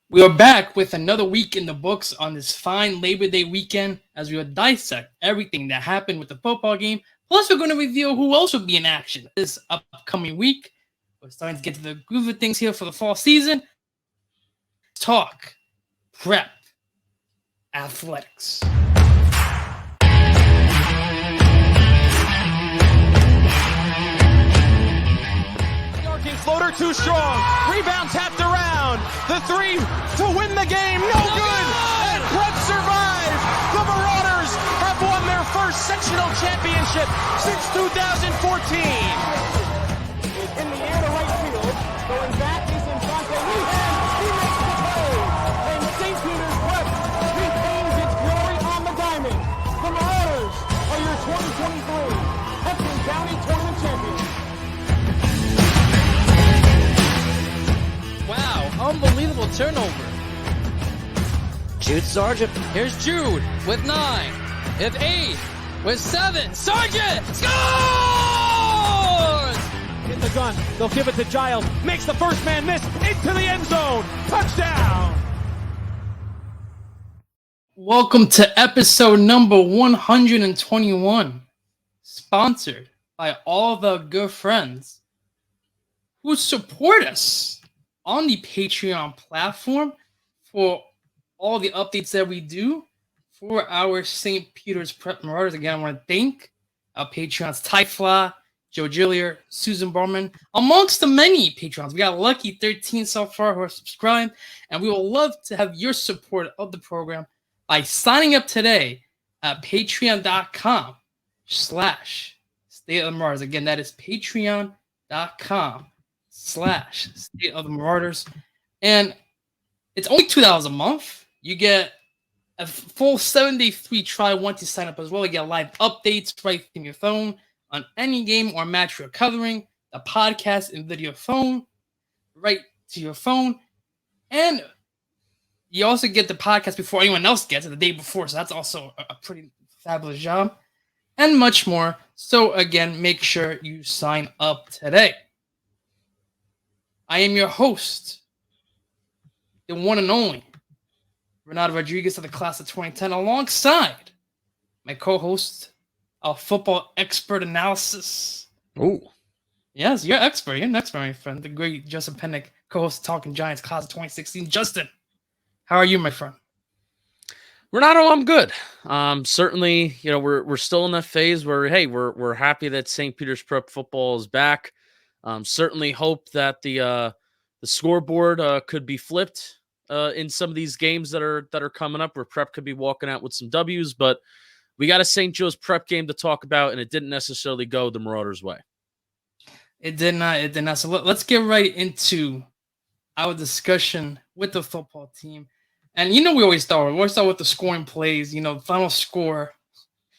We are back with another week in the books on this fine Labor Day weekend as we will dissect everything that happened with the football game. Plus, we're going to reveal who else will be in action this upcoming week. We're starting to get to the groove of things here for the fall season. Talk, prep, athletics. Floater too strong. Rebound tapped around. The three to win the game. No good. And Prep survives. The Marauders have won their first sectional championship since 2014. In the air to right field. Going back is Infante. He makes the play. And St. Peter's Prep retains its glory on the diamond. The Marauders are your 2023 Hudson County Tournament champions. Wow, unbelievable turnover. Jude Sargent. Here's Jude with 9, with 8, with 7. Sargent scores! In the gun, they'll give it to Giles. Makes the first man miss into the end zone. Touchdown! Welcome to episode number 121, sponsored by all the good friends who support us on the Patreon platform for all the updates that we do for our St. Peter's Prep Marauders. Again, I want to thank our Patreons, Tyfla, Joe Gillier, Susan Barman, amongst the many Patreons. We got lucky 13 so far who are subscribed, and we would love to have your support of the program by signing up today at patreon.com/State of the Marauders. Again, that is patreon.com/State of the Marauders. And it's only $2 a month. You get a full 7-day free trial once you sign up as well. You get live updates right from your phone on any game or match you're covering, the podcast and video phone right to your phone. And you also get the podcast before anyone else gets it the day before. So that's also a pretty fabulous job. And much more. So again, make sure you sign up today. I am your host, the one and only Renato Rodrigues of the class of 2010, alongside my co-host of football expert analysis. Oh, yes, you're expert. You're an expert, my friend. The great Justin Penik, co-host of Talking Giants, class of 2016. Justin, how are you, my friend? Renato, I'm good. Certainly, we're still in that phase where, hey, we're happy that St. Peter's Prep football is back. Certainly hope that the scoreboard could be flipped in some of these games that are coming up, where Prep could be walking out with some W's. But we got a St. Joe's Prep game to talk about, and it didn't necessarily go the Marauders' way. It did not. It did not. So let's get right into our discussion with the football team. And we always start with the scoring plays. The final score,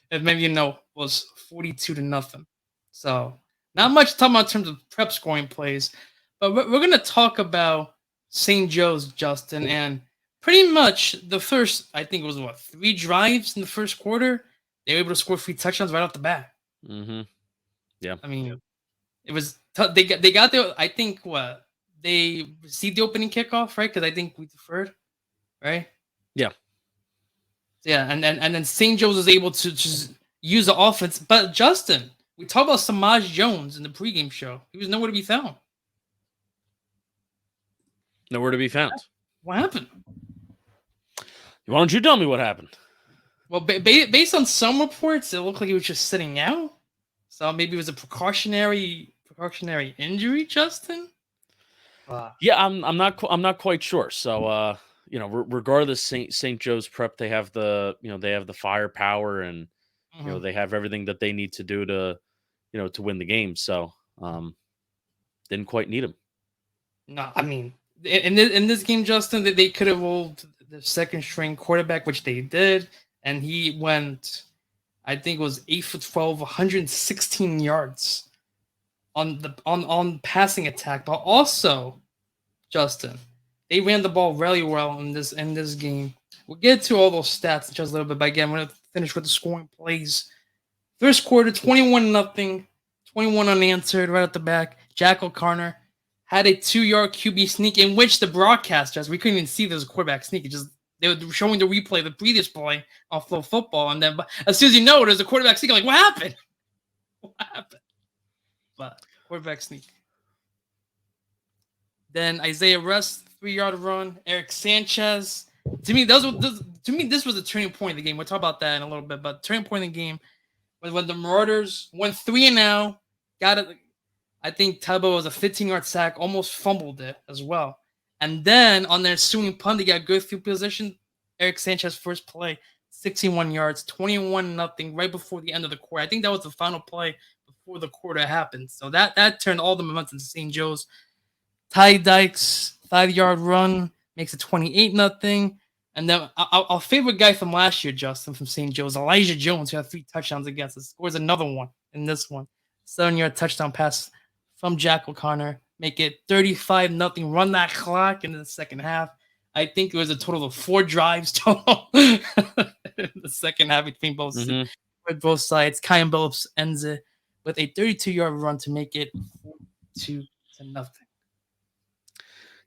if maybe was 42-0. So not much to talk about in terms of Prep scoring plays, but we're going to talk about St. Joe's, Justin, and pretty much the first, I think it was 3 drives in the first quarter. They were able to score 3 touchdowns right off the bat. Mm-hmm. Yeah. I mean, it was they got there. I think they received the opening kickoff, right? Because I think we deferred, right? Yeah. Yeah, and then St. Joe's was able to just use the offense. But Justin, we talked about Samaj Jones in the pregame show. He was nowhere to be found. Nowhere to be found. What happened? Why don't you tell me what happened? Well, based on some reports, it looked like he was just sitting out. So maybe it was a precautionary injury, Justin. Yeah, I'm not quite sure. So regardless, St. Joe's Prep, they have the firepower, and they have everything that they need to do to win the game. So didn't quite need him. No, I mean, in this game, Justin, they could have rolled the second string quarterback, which they did, and he went, I think it was 8'12", 116 yards on passing attack. But also, Justin, they ran the ball really well in this game. We'll get to all those stats in just a little bit, but again, we're going to finish with the scoring plays. First quarter, 21-0, 21 unanswered right at the back. Jack O'Connor had a 2-yard QB sneak in which the broadcasters, we couldn't even see there was a quarterback sneak. It just they were showing the replay of the previous play on Flow Football, and then as soon as you know there's a quarterback sneak, I'm like, what happened? What happened? But quarterback sneak. Then Isaiah Russ, 3-yard run. Eric Sanchez. To me, this was a turning point in the game. We'll talk about that in a little bit, but turning point in the game was when the Marauders went 3-0, got it. I think Tabo was a 15-yard sack, almost fumbled it as well. And then on their ensuing punt, they got good field position. Eric Sanchez first play, 61 yards, 21-0, right before the end of the quarter. I think that was the final play before the quarter happened. So that turned all the momentum to St. Joe's. Ty Dykes, 5-yard run, makes it 28-0. And then our favorite guy from last year, Justin, from St. Joe's, Elijah Jones, who had 3 touchdowns against us, scores another one in this one. 7-yard touchdown pass from Jack O'Connor, make it 35-0, run that clock in the second half. I think it was a total of 4 drives total in the second half between both sides. Kyan Billups ends it with a 32-yard run to make it 4-2-0.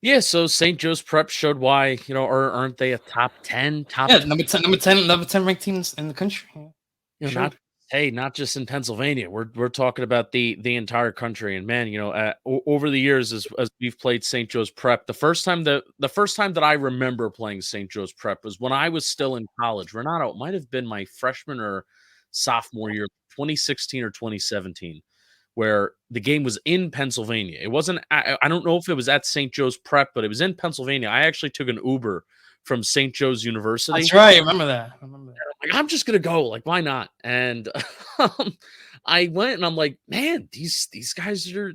Yeah, so St. Joe's Prep showed why, aren't they a top 10? Number 10 ranked teams in the country. Not just in Pennsylvania. We're talking about the entire country. And man, over the years as we've played St. Joe's Prep, the first time that I remember playing St. Joe's Prep was when I was still in college. Renato, it might have been my freshman or sophomore year, 2016 or 2017, where the game was in Pennsylvania. It wasn't. I don't know if it was at St. Joe's Prep, but it was in Pennsylvania. I actually took an Uber from St. Joe's University. That's right. I remember that. Like, I'm just gonna go. Like, why not? And I went, and I'm like, man, these guys are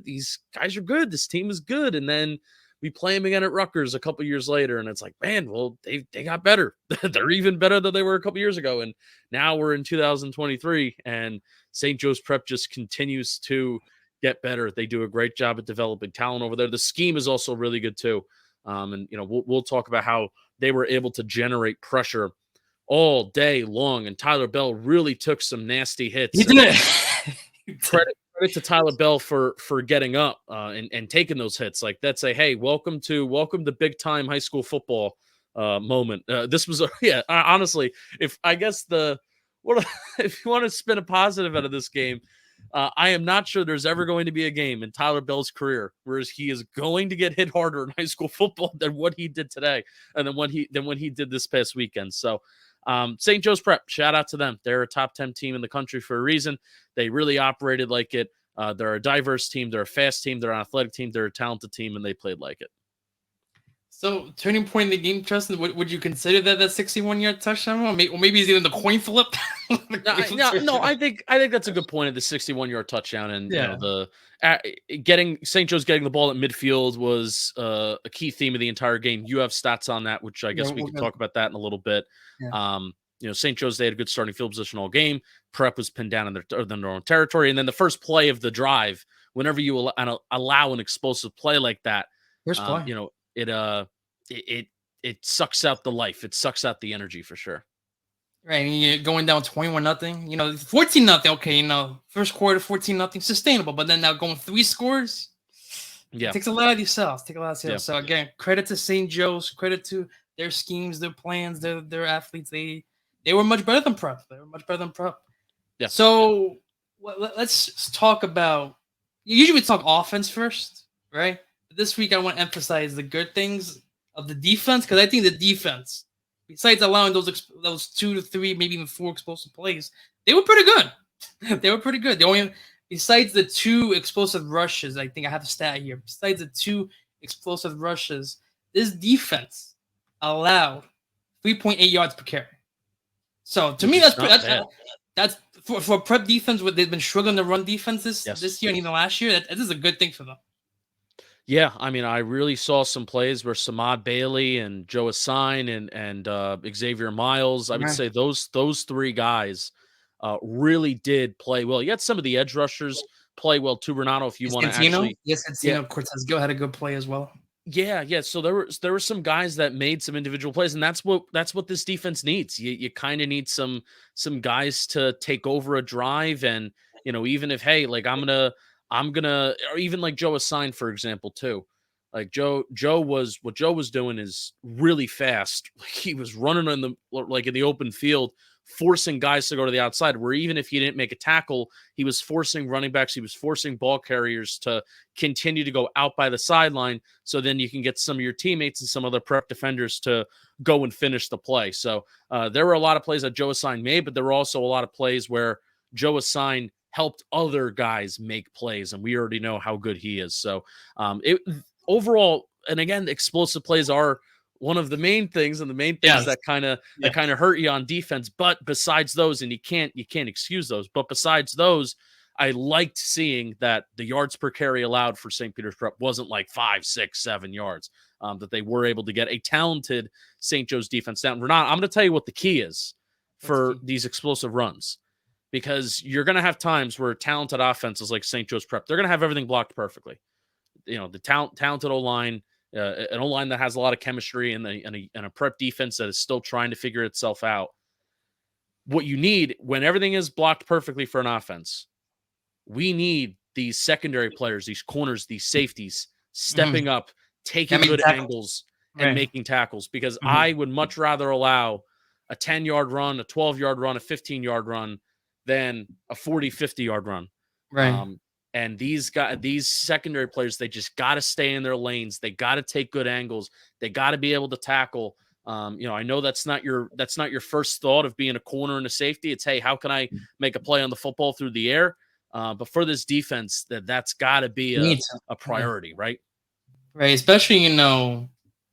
good. This team is good. And then we play them again at Rutgers a couple years later, and it's like, man, well, they got better. They're even better than they were a couple years ago. And now we're in 2023, and St. Joe's Prep just continues to get better. They do a great job at developing talent over there. The scheme is also really good too. And we'll talk about how they were able to generate pressure all day long. And Tyler Bell really took some nasty hits. He did. Credit to Tyler Bell for getting up and taking those hits. Like, that's a, hey, welcome to big time high school football moment. This was honestly, if you want to spin a positive out of this game, I am not sure there's ever going to be a game in Tyler Bell's career where he is going to get hit harder in high school football than what he did today, and than when he did this past weekend. So St. Joe's Prep, shout out to them. They're a top 10 team in the country for a reason. They really operated like it. They're a diverse team. They're a fast team. They're an athletic team. They're a talented team, and they played like it. So, turning point in the game, Justin, would you consider that 61-yard touchdown? Or maybe it's even the coin flip? No, I think that's a good point of the 61-yard touchdown. And St. Joe's getting the ball at midfield was a key theme of the entire game. You have stats on that, which I guess we can talk about that in a little bit. Yeah. St. Joe's, they had a good starting field position all game. Prep was pinned down in their own territory. And then the first play of the drive, whenever you allow an explosive play like that, first play. It sucks out the life. It sucks out the energy for sure. Right, and you're going down 21-0. 14-0. Okay, first quarter 14-0, sustainable. But then now going 3 scores, it takes a lot of these cells. Yeah. So again, credit to St. Joe's, credit to their schemes, their plans, their athletes. They were much better than Prep. Yeah. So let's talk about. Usually we talk offense first, right? This week I want to emphasize the good things of the defense, because I think the defense, besides allowing those 2 to 3, maybe even 4 explosive plays, they were pretty good. The only, besides the 2 explosive rushes, I think I have a stat here. Besides the 2 explosive rushes, this defense allowed 3.8 yards per carry. So to me, that's for Prep defense, what they've been struggling to run defense this year and even last year. That is a good thing for them. Yeah, I mean, I really saw some plays where Samad Bailey and Joe Assign and Xavier Miles, I would say those 3 guys really did play well. You had some of the edge rushers play well too, Renato, if you want to actually. Yes, Cortez had a good play as well. Yeah. So there were some guys that made some individual plays, and that's what this defense needs. You kind of need some guys to take over a drive, and even if, hey, like I'm gonna, or even like Joe Assign, for example, too. Like Joe was doing is really fast. Like he was running in the open field, forcing guys to go to the outside, where even if he didn't make a tackle, he was forcing running backs, he was forcing ball carriers to continue to go out by the sideline. So then you can get some of your teammates and some other prep defenders to go and finish the play. So there were a lot of plays that Joe Assign made, but there were also a lot of plays where Joe Assign helped other guys make plays, and we already know how good he is. So overall, and again, explosive plays are one of the main things, and the main things that kind of hurt you on defense. But besides those, and you can't excuse those, but besides those, I liked seeing that the yards per carry allowed for St. Peter's Prep wasn't like 5, 6, 7 yards, that they were able to get a talented St. Joe's defense down. Renato, I'm going to tell you what the key is for these explosive runs, because you're going to have times where talented offenses like St. Joe's Prep, they're going to have everything blocked perfectly. The talented O-line, an O-line that has a lot of chemistry, and a prep defense that is still trying to figure itself out. What you need when everything is blocked perfectly for an offense, we need these secondary players, these corners, these safeties stepping up, taking good angles and making tackles, because I would much rather allow a 10-yard run, a 12-yard run, a 15-yard run than a 40, 50-yard run. Right. And these secondary players, they just got to stay in their lanes. They got to take good angles. They got to be able to tackle. I know that's not your first thought of being a corner and a safety. It's, hey, how can I make a play on the football through the air? But for this defense, that's got to be a priority, right? Right, especially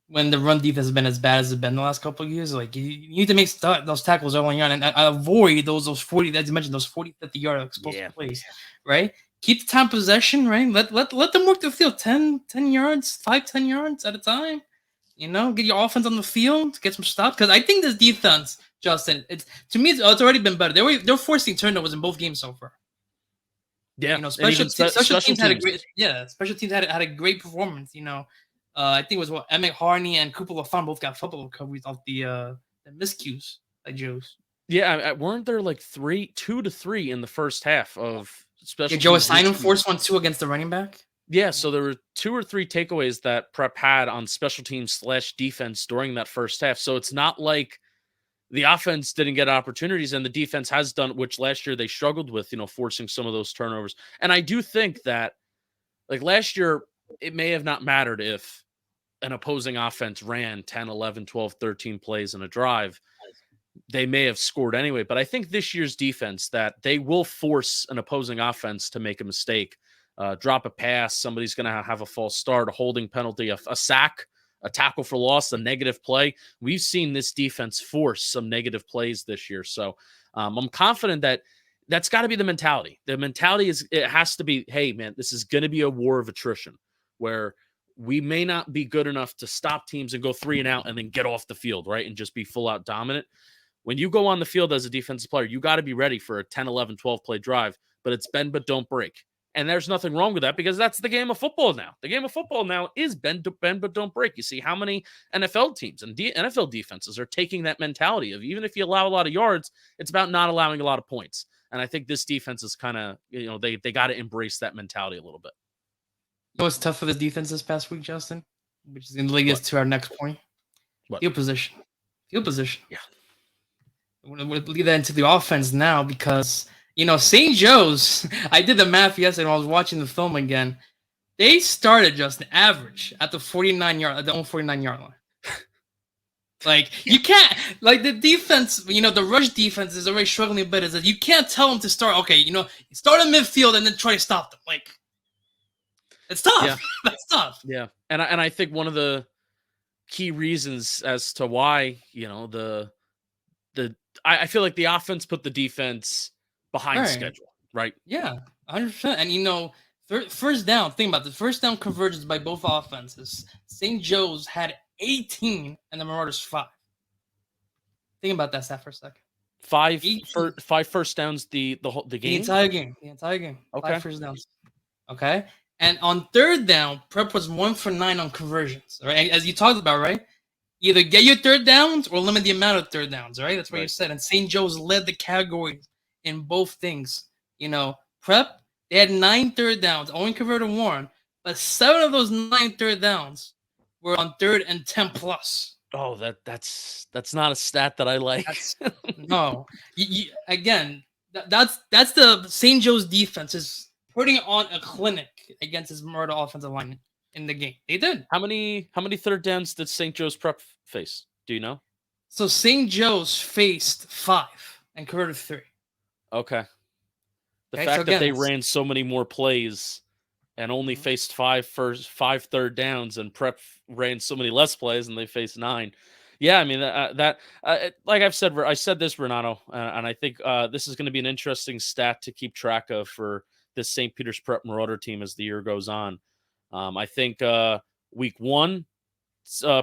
when the run defense has been as bad as it's been the last couple of years. Like you need to make those tackles early on and avoid those 40, as you mentioned, those 40, 50-yard explosive plays, right? Keep the time possession, right? Let them work the field 10 yards, 5-10 yards at a time. Get your offense on the field, get some stops. Because I think this defense, Justin, it's already been better. They're forcing turnovers in both games so far. Yeah, special teams had a great special teams had a great performance. I think it was Emmett Harney and Cooper LaFon both got football recoveries off the miscues like Joe's. Yeah, weren't there like 2 to 3 in the first half of special? Joe Assign forced 1-2 against the running back. Yeah, so there were 2 or 3 takeaways that Prep had on special teams / defense during that first half. So it's not like the offense didn't get opportunities, and the defense has done, which last year they struggled with, forcing some of those turnovers. And I do think that, like last year, it may have not mattered if an opposing offense ran 10, 11, 12, 13 plays in a drive. They may have scored anyway. But I think this year's defense, that they will force an opposing offense to make a mistake, drop a pass, somebody's going to have a false start, a holding penalty, a sack, a tackle for loss, a negative play. We've seen this defense force some negative plays this year. So I'm confident that that's got to be the mentality. The mentality it has to be, hey, man, this is going to be a war of attrition where we may not be good enough to stop teams and go 3 and out and then get off the field, right, and just be full out dominant. When you go on the field as a defensive player, you got to be ready for a 10, 11, 12 play drive, but it's bend but don't break. And there's nothing wrong with that, because that's the game of football now. The game of football now is bend but don't break. You see how many NFL teams and NFL defenses are taking that mentality of, even if you allow a lot of yards, it's about not allowing a lot of points. And I think this defense is kind of, they got to embrace that mentality a little bit. What's tough for this defense this past week, Justin, which is going to lead us to our next point. Field position. Yeah. We'll lead that into the offense now, because St. Joe's, I did the math yesterday when I was watching the film again. They started just average at the 49-yard line. Like, you can't, like, the defense, the rush defense is already struggling a bit. Is that you can't tell them to start, start in midfield and then try to stop them. Like, it's tough. Yeah. That's tough. Yeah. And I think one of the key reasons as to why, I feel like the offense put the defense behind schedule, right? Yeah, 100%. And first down. Think about this: first down conversions by both offenses. St. Joe's had 18, and the Marauders 5. Think about that stat for a second. 5 first downs the game. The entire game. Okay. 5 first downs. Okay. And on third down, Prep was 1 for 9 on conversions. Right, as you talked about, right? Either get your third downs or limit the amount of third downs. Right, that's what you said. And St. Joe's led the categories in both things. Prep, they had 9 third downs, only converted 1, but 7 of those 9 third downs were on 3rd and 10 plus. Oh, that's not a stat that I like. No. Again, that's the St. Joe's defense is putting on a clinic against his murder offensive line in the game. They did. How many third downs did St. Joe's Prep face? Do you know? So St. Joe's faced 5 and converted 3. Okay. The Okay, fact so that they again, ran so many more plays and only faced 5 third downs, and Prep ran so many less plays and they faced 9. Yeah, I mean like I said this, Renato, and I think this is going to be an interesting stat to keep track of for this St. Peter's Prep Marauder team as the year goes on. I think week 1,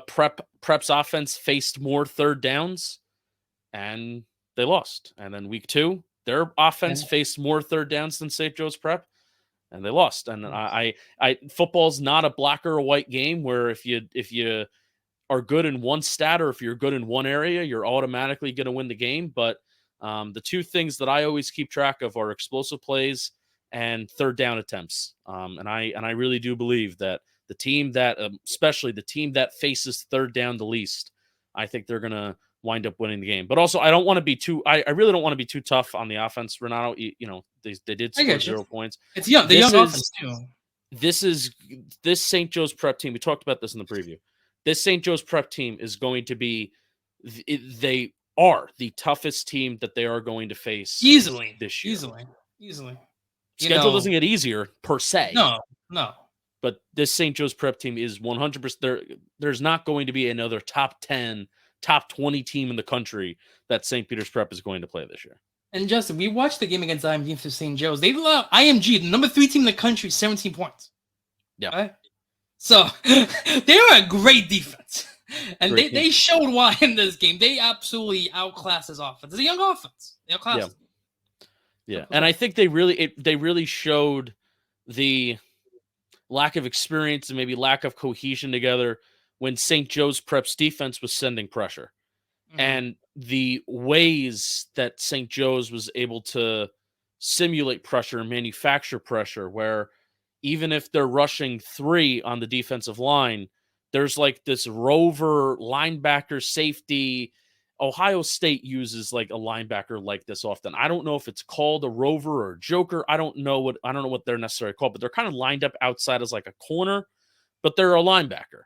Prep's offense faced more third downs and they lost. And then week 2, their offense faced more third downs than St. Joe's Prep and they lost. And I football's not a black or a white game where if you are good in one stat or if you're good in one area, you're automatically going to win the game. But the 2 things that I always keep track of are explosive plays and third down attempts. And I really do believe that the team that, especially the team that faces third down the least, I think they're going to wind up winning the game. But also, I don't want to be too, I really don't want to be too tough on the offense, Renato. They did score 0 points. It's young. The young offense too. This St. Joe's Prep team, we talked about this in the preview. This St. Joe's Prep team is going to be, they are the toughest team that they are going to face easily this year. Easily. Schedule doesn't get easier per se. No. But this St. Joe's Prep team is 100%. There's not going to be another top 10, top 20 team in the country that St. Peter's Prep is going to play this year. And Justin, we watched the game against IMG for St. Joe's. They allowed IMG, the number 3 team in the country, 17 points. Yeah. Right? So they were a great defense. And they showed why in this game. They absolutely outclassed his offense. It's a young offense. They outclassed him. Yeah. And I think they really showed the lack of experience and maybe lack of cohesion together when St. Joe's Prep's defense was sending pressure. Mm-hmm. And the ways that St. Joe's was able to simulate pressure and manufacture pressure, where even if they're rushing 3 on the defensive line, there's like this rover linebacker safety. Ohio State uses like a linebacker like this often. I don't know if it's called a rover or a joker. I don't know what they're necessarily called, but they're kind of lined up outside as like a corner, but they're a linebacker.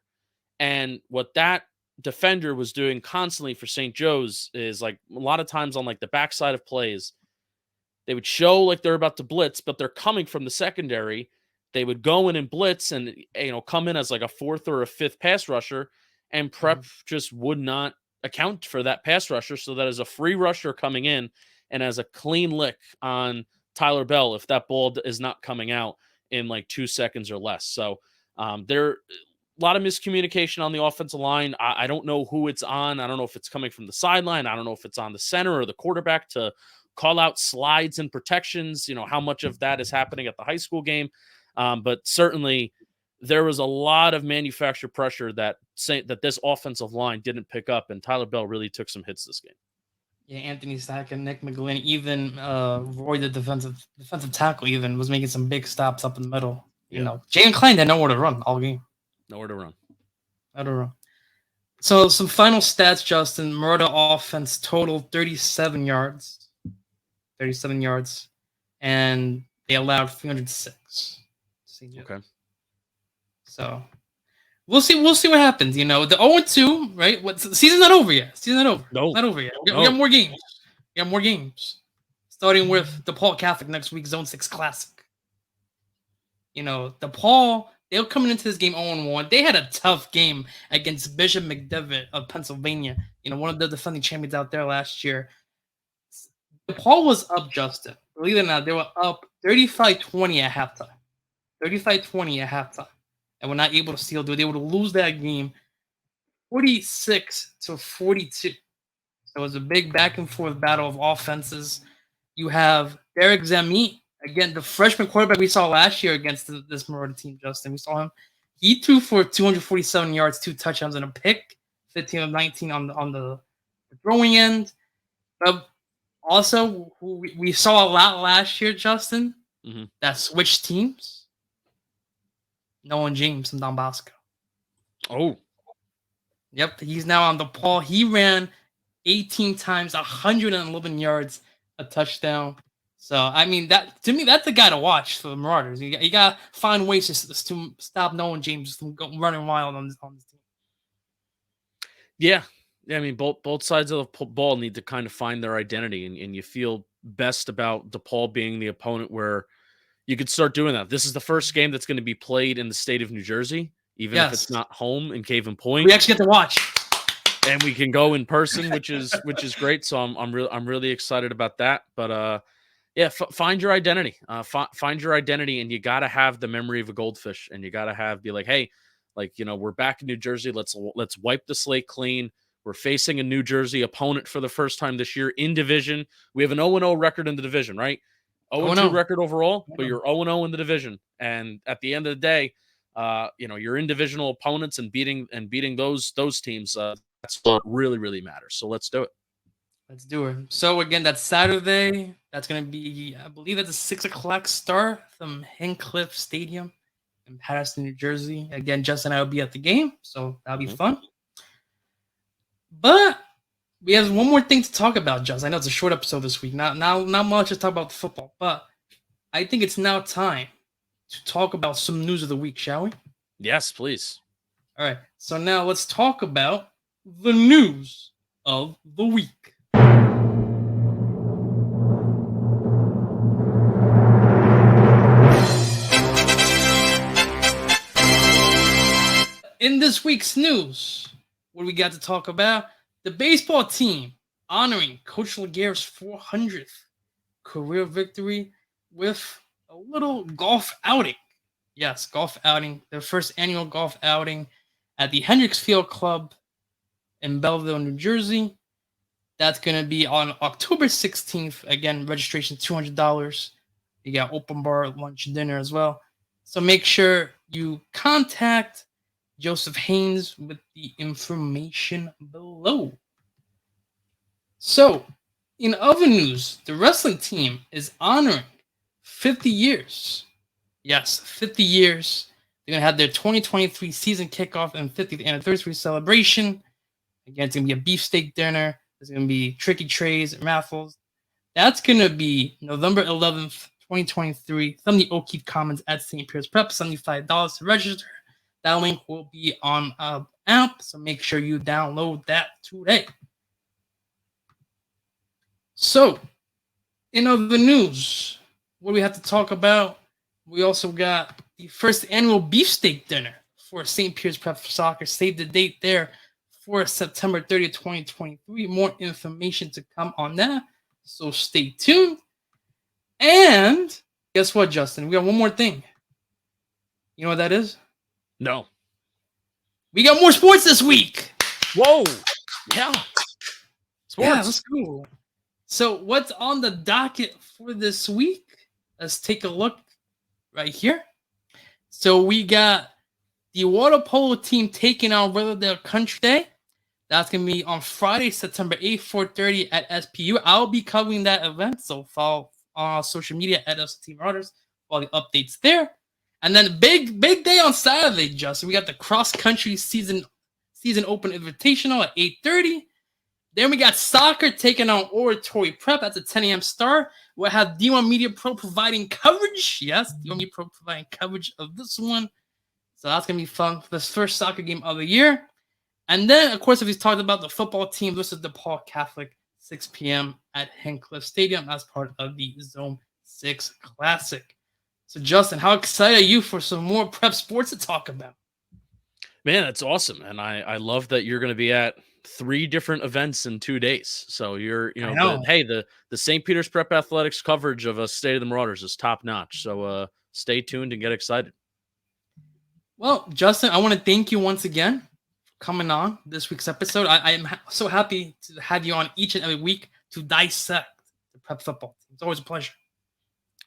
And what that defender was doing constantly for St. Joe's is like a lot of times on like the backside of plays, they would show like they're about to blitz, but they're coming from the secondary. They would go in and blitz and come in as like a 4th or a 5th pass rusher, and Prep just would not account for that pass rusher, so that as a free rusher coming in and as a clean lick on Tyler Bell if that ball is not coming out in like 2 seconds or less. So there a lot of miscommunication on the offensive line. I don't know who it's on. I don't know if it's coming from the sideline. I don't know if it's on the center or the quarterback to call out slides and protections, how much of that is happening at the high school game. But certainly there was a lot of manufactured pressure that this offensive line didn't pick up, and Tyler Bell really took some hits this game. Yeah, Anthony Stack and Nick McGlynn, even Roy, the defensive tackle, even was making some big stops up in the middle. Jalen Klein had nowhere to run all game. Nowhere to run. So some final stats, Justin. Marauder offense total 37 yards. And they allowed 306. Okay. So we'll see what happens. The 0-2, right? The season's not over yet. No. Not over yet. We got more games. Starting with DePaul Catholic next week, Zone 6 Classic. DePaul, they're coming into this game 0-1. They had a tough game against Bishop McDevitt of Pennsylvania. One of the defending champions out there last year. DePaul was up, Justin. Believe it or not, they were up 35-20 at halftime. 35-20 at halftime. And were not able to seal. They were able to lose that game 46-42. So it was a big back and forth battle of offenses. You have Derek Zami, again, the freshman quarterback we saw last year against this Marauder team, Justin. We saw him. He threw for 247 yards, 2 touchdowns, and a pick. 15 of 19 on the throwing end. But also, we saw a lot last year, Justin, that switched teams. Nolan James from Don Bosco. Oh, Yep, he's now on DePaul. He ran 18 times, 111 yards, a touchdown. So, I mean, that to me, that's the guy to watch for the Marauders. You got to find ways to stop Nolan James from running wild on this team. yeah. I mean, both sides of the ball need to kind of find their identity, and you feel best about DePaul being the opponent where you could start doing that. This is the first game that's going to be played in the state of New Jersey, even if it's not home in Cave and Point. We actually get to watch, and we can go in person, which is great. So I'm really excited about that. But yeah, find your identity. Find your identity, and you got to have the memory of a goldfish, and you got to be like, hey, like, you know, we're back in New Jersey. Let's wipe the slate clean. We're facing a New Jersey opponent for the first time this year in division. We have an 0-0 record in the division, right? 0-2 record overall, but you're 0-0 in the division. And at the end of the day, you know, you're in divisional opponents and beating those teams. That's what really, really matters. So let's do it. Let's do it. So again, that's Saturday. That's going to be, I believe that's a 6:00 start from Hincliffe Stadium in Paterson, New Jersey. Again, Justin and I will be at the game, so that'll be fun. But we have one more thing to talk about, Justin. I know it's a short episode this week. Not much to talk about the football, but I think it's now time to talk about some news of the week, shall we? Yes, please. All right. So now let's talk about the news of the week. In this week's news, what do we got to talk about? The baseball team honoring Coach Laguerre's 400th career victory with a little golf outing. Yes, golf outing. Their first annual golf outing at the Hendricks Field Club in Belleville, New Jersey. That's going to be on October 16th. Again, registration $200. You got open bar, lunch, dinner as well. So make sure you contact Joseph Haynes with the information below. So, in other news, the wrestling team is honoring 50 years. Yes, 50 years. They're going to have their 2023 season kickoff and 50th anniversary celebration. Again, it's going to be a beefsteak dinner. There's going to be tricky trays and raffles. That's going to be November 11th, 2023, from the O'Keefe Commons at St. Pierre's Prep, $75 to register. That link will be on our app, so make sure you download that today. So, in other news, what do we have to talk about? We also got the first annual beefsteak dinner for St. Pierre's Prep for Soccer. Save the date there for September 30th, 2023. More information to come on that, so stay tuned. And guess what, Justin? We got one more thing. You know what that is? No. We got more sports this week. Whoa. Yeah. Sports. Yeah, let's go. So what's on the docket for this week? Let's take a look right here. So we got the water polo team taking on Riverdale Country Day. That's going to be on Friday, September 8th, 4:30 at SPU. I'll be covering that event, so follow on social media at ST Marauders for all the updates there. And then big day on Saturday, Justin. We got the cross-country season open invitational at 8:30. Then we got soccer taking on Oratory Prep. That's a 10 a.m. start. We'll have D1 Media Pro providing coverage. Yes, D1 Media Pro providing coverage of this one. So that's going to be fun for this first soccer game of the year. And then, of course, if he's talked about the football team, this is DePaul Catholic, 6 p.m. at Hincliffe Stadium as part of the Zone 6 Classic. So, Justin, how excited are you for some more prep sports to talk about? Man, that's awesome. And I love that you're going to be at 3 different events in 2 days. So you're, the St. Peter's Prep Athletics coverage of a State of the Marauders is top notch. So stay tuned and get excited. Well, Justin, I want to thank you once again for coming on this week's episode. I am so happy to have you on each and every week to dissect the prep football team. It's always a pleasure.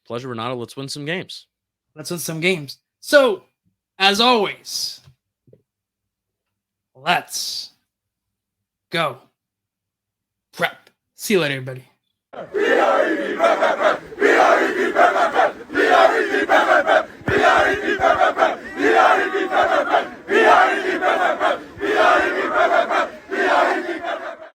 Pleasure, Renato. Let's win some games. So, as always, let's go prep. See you later, everybody.